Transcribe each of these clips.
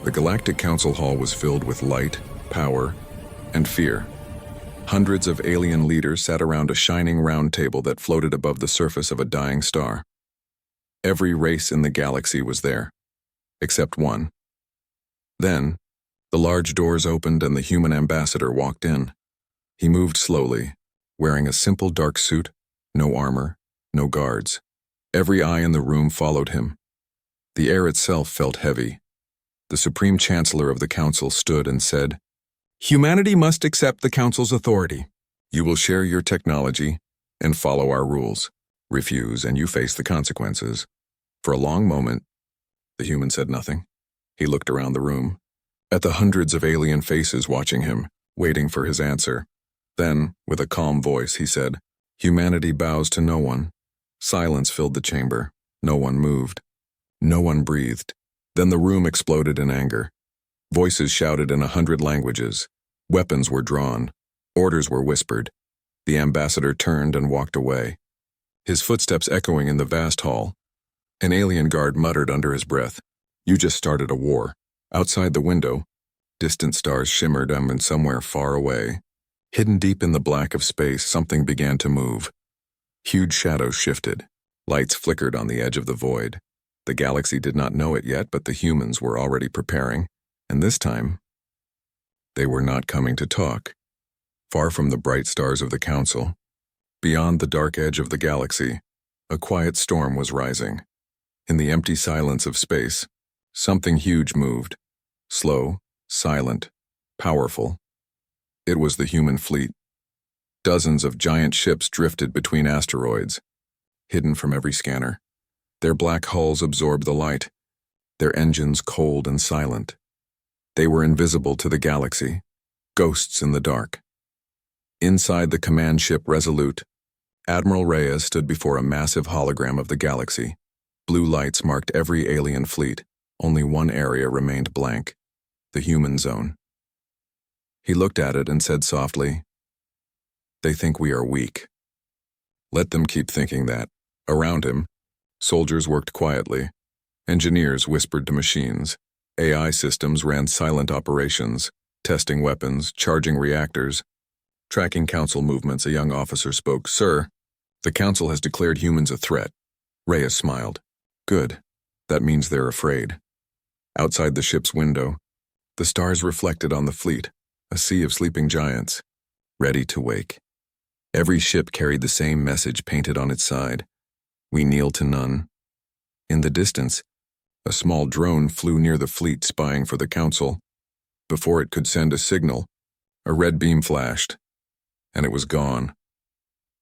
The Galactic Council Hall was filled with light, power, and fear. Hundreds of alien leaders sat around a shining round table that floated above the surface of a dying star. Every race in the galaxy was there, except one. Then, the large doors opened and the human ambassador walked in. He moved slowly, wearing a simple dark suit, no armor, no guards. Every eye in the room followed him. The air itself felt heavy. The Supreme Chancellor of the Council stood and said, "Humanity must accept the Council's authority. You will share your technology and follow our rules. Refuse and you face the consequences." For a long moment, the human said nothing. He looked around the room, at the hundreds of alien faces watching him, waiting for his answer. Then, with a calm voice, he said, "Humanity bows to no one." Silence filled the chamber. No one moved. No one breathed. Then the room exploded in anger. Voices shouted in 100 languages. Weapons were drawn. Orders were whispered. The ambassador turned and walked away, his footsteps echoing in the vast hall. An alien guard muttered under his breath, "You just started a war." Outside the window, distant stars shimmered and somewhere far away, hidden deep in the black of space, something began to move. Huge shadows shifted. Lights flickered on the edge of the void. The galaxy did not know it yet, but the humans were already preparing, and this time, they were not coming to talk. Far from the bright stars of the Council, beyond the dark edge of the galaxy, a quiet storm was rising. In the empty silence of space, something huge moved. Slow, silent, powerful. It was the human fleet. Dozens of giant ships drifted between asteroids, hidden from every scanner. Their black hulls absorbed the light, their engines cold and silent. They were invisible to the galaxy, ghosts in the dark. Inside the command ship Resolute, Admiral Reyes stood before a massive hologram of the galaxy. Blue lights marked every alien fleet. Only one area remained blank, the human zone. He looked at it and said softly, "They think we are weak. Let them keep thinking that." Around him, soldiers worked quietly. Engineers whispered to machines. AI systems ran silent operations, testing weapons, charging reactors, tracking Council movements. A young officer spoke. "Sir, the Council has declared humans a threat." Reyes smiled. "Good. That means they're afraid." Outside the ship's window, the stars reflected on the fleet, a sea of sleeping giants, ready to wake. Every ship carried the same message painted on its side: "We kneel to none." In the distance, a small drone flew near the fleet, spying for the Council. Before it could send a signal, a red beam flashed, and it was gone.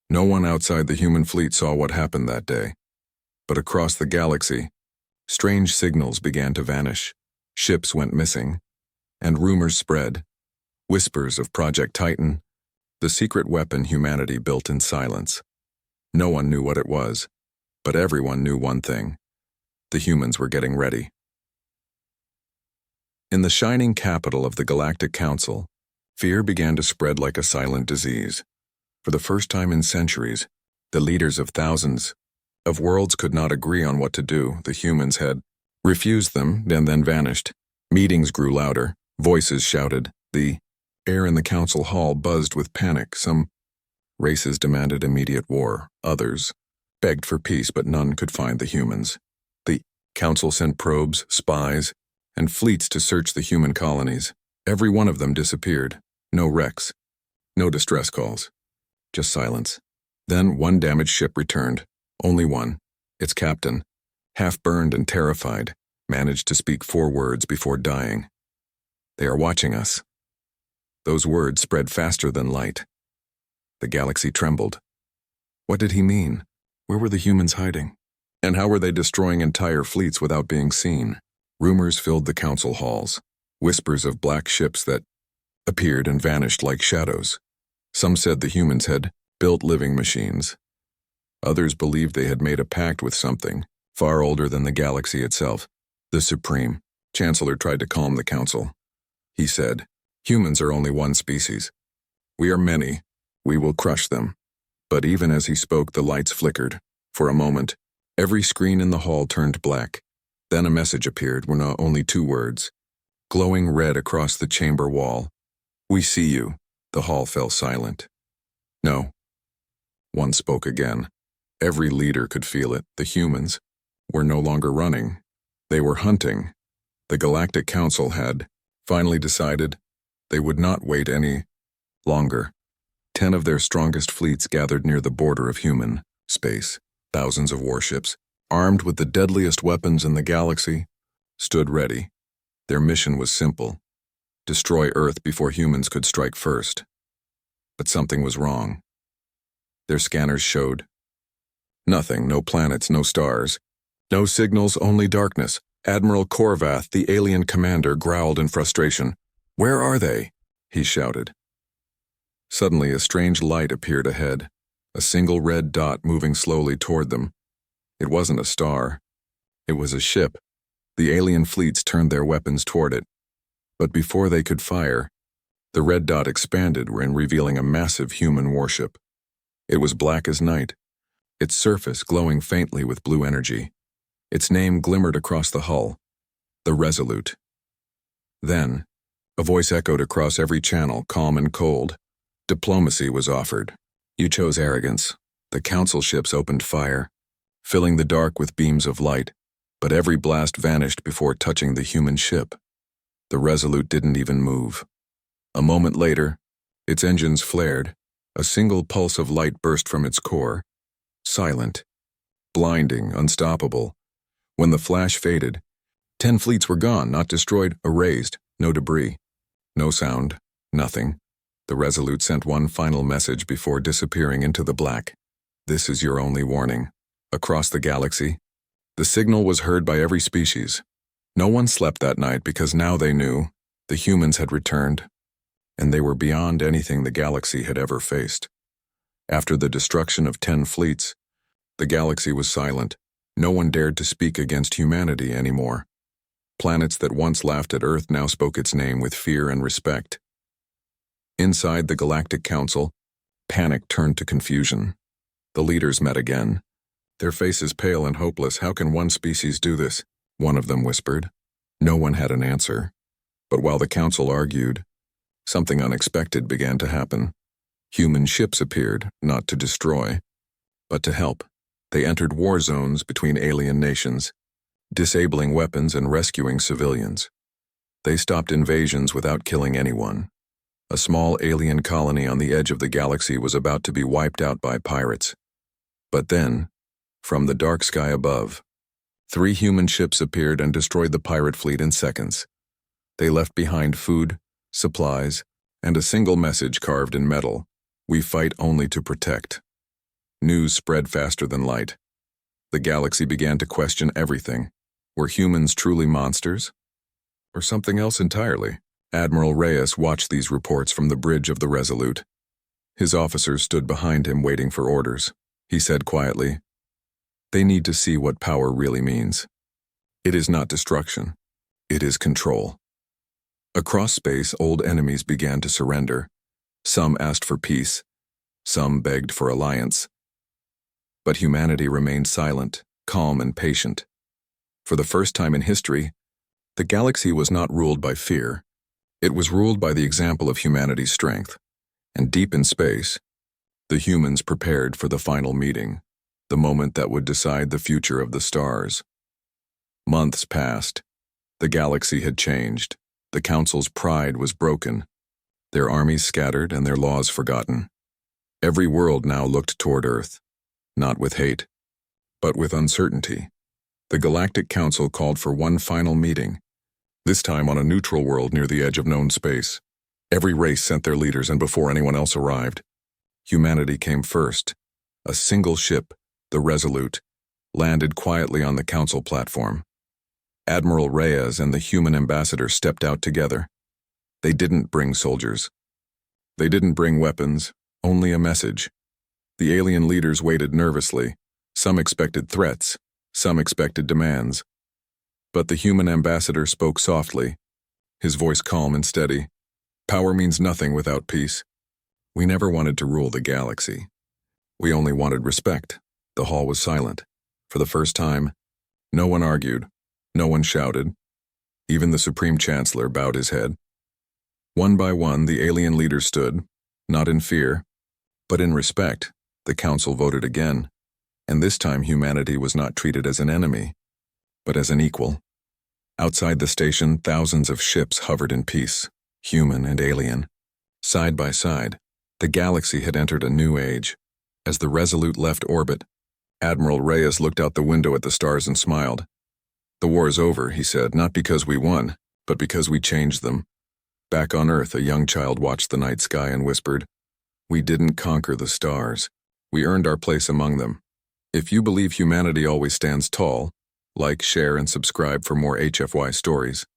No one outside the human fleet saw what happened that day. But across the galaxy, strange signals began to vanish. Ships went missing, and rumors spread. Whispers of Project Titan, the secret weapon humanity built in silence. No one knew what it was, but everyone knew one thing: the humans were getting ready. In the shining capital of the Galactic Council, fear began to spread like a silent disease. For the first time in centuries, the leaders of thousands of worlds could not agree on what to do. The humans had refused them and then vanished. Meetings grew louder. Voices shouted. The air in the council hall buzzed with panic. Some races demanded immediate war. Others begged for peace, but none could find the humans. The council sent probes, spies, and fleets to search the human colonies. Every one of them disappeared. No wrecks, no distress calls, just silence. Then one damaged ship returned. Only one. Its captain, half burned and terrified, managed to speak 4 words before dying. "They are watching us." Those words spread faster than light. The galaxy trembled. What did he mean? Where were the humans hiding? And how were they destroying entire fleets without being seen? Rumors filled the council halls, whispers of black ships that appeared and vanished like shadows. Some said the humans had built living machines. Others believed they had made a pact with something far older than the galaxy itself. The Supreme Chancellor tried to calm the council. He said, "Humans are only one species. We are many. We will crush them." But even as he spoke, the lights flickered. For a moment, every screen in the hall turned black. Then a message appeared, were not only 2 words: glowing red across the chamber wall. "We see you." The hall fell silent. "No." One spoke again. Every leader could feel it. The humans were no longer running. They were hunting. The Galactic Council had finally decided they would not wait any longer. 10 of their strongest fleets gathered near the border of human space. Thousands of warships, armed with the deadliest weapons in the galaxy, stood ready. Their mission was simple: destroy Earth before humans could strike first. But something was wrong. Their scanners showed nothing: no planets, no stars, no signals, only darkness. Admiral Korvath, the alien commander, growled in frustration. "Where are they?" he shouted. Suddenly, a strange light appeared ahead, a single red dot moving slowly toward them. It wasn't a star. It was a ship. The alien fleets turned their weapons toward it. But before they could fire, the red dot expanded, revealing a massive human warship. It was black as night, its surface glowing faintly with blue energy. Its name glimmered across the hull: the Resolute. Then, a voice echoed across every channel, calm and cold. Diplomacy was offered. You chose arrogance. The council ships opened fire, filling the dark with beams of light, but every blast vanished before touching the human ship. The Resolute didn't even move. A moment later, its engines flared. A single pulse of light burst from its core. Silent, blinding, unstoppable. When the flash faded, 10 fleets were gone, not destroyed, erased. No debris, no sound, nothing. The Resolute sent one final message before disappearing into the black. "This is your only warning." Across the galaxy, the signal was heard by every species. No one slept that night because now they knew the humans had returned, and they were beyond anything the galaxy had ever faced. After the destruction of 10 fleets, the galaxy was silent. No one dared to speak against humanity anymore. Planets that once laughed at Earth now spoke its name with fear and respect. Inside the Galactic Council, panic turned to confusion. The leaders met again, their faces pale and hopeless. "How can one species do this?" one of them whispered. No one had an answer. But while the council argued, something unexpected began to happen. Human ships appeared, not to destroy, but to help. They entered war zones between alien nations, disabling weapons and rescuing civilians. They stopped invasions without killing anyone. A small alien colony on the edge of the galaxy was about to be wiped out by pirates. But then, from the dark sky above, 3 human ships appeared and destroyed the pirate fleet in seconds. They left behind food, supplies, and a single message carved in metal: "We fight only to protect." News spread faster than light. The galaxy began to question everything. Were humans truly monsters? Or something else entirely? Admiral Reyes watched these reports from the bridge of the Resolute. His officers stood behind him waiting for orders. He said quietly, "They need to see what power really means. It is not destruction. It is control." Across space, old enemies began to surrender. Some asked for peace. Some begged for alliance. But humanity remained silent, calm, and patient. For the first time in history, the galaxy was not ruled by fear. It was ruled by the example of humanity's strength. And deep in space, the humans prepared for the final meeting, the moment that would decide the future of the stars. Months passed. The galaxy had changed. The Council's pride was broken. Their armies scattered and their laws forgotten. Every world now looked toward Earth, not with hate, but with uncertainty. The Galactic Council called for one final meeting, this time on a neutral world near the edge of known space. Every race sent their leaders, and before anyone else arrived, humanity came first. A single ship, the Resolute, landed quietly on the Council platform. Admiral Reyes and the human ambassador stepped out together. They didn't bring soldiers. They didn't bring weapons, only a message. The alien leaders waited nervously. Some expected threats, some expected demands. But the human ambassador spoke softly, his voice calm and steady. "Power means nothing without peace. We never wanted to rule the galaxy. We only wanted respect." The hall was silent. For the first time, no one argued, no one shouted. Even the Supreme Chancellor bowed his head. One by one, the alien leaders stood, not in fear, but in respect. The council voted again, and this time humanity was not treated as an enemy, but as an equal. Outside the station, thousands of ships hovered in peace, human and alien. Side by side, the galaxy had entered a new age. As the Resolute left orbit, Admiral Reyes looked out the window at the stars and smiled. "The war is over," he said, "not because we won, but because we changed them." Back on Earth, a young child watched the night sky and whispered, "We didn't conquer the stars. We earned our place among them." If you believe humanity always stands tall, like, share, and subscribe for more HFY stories.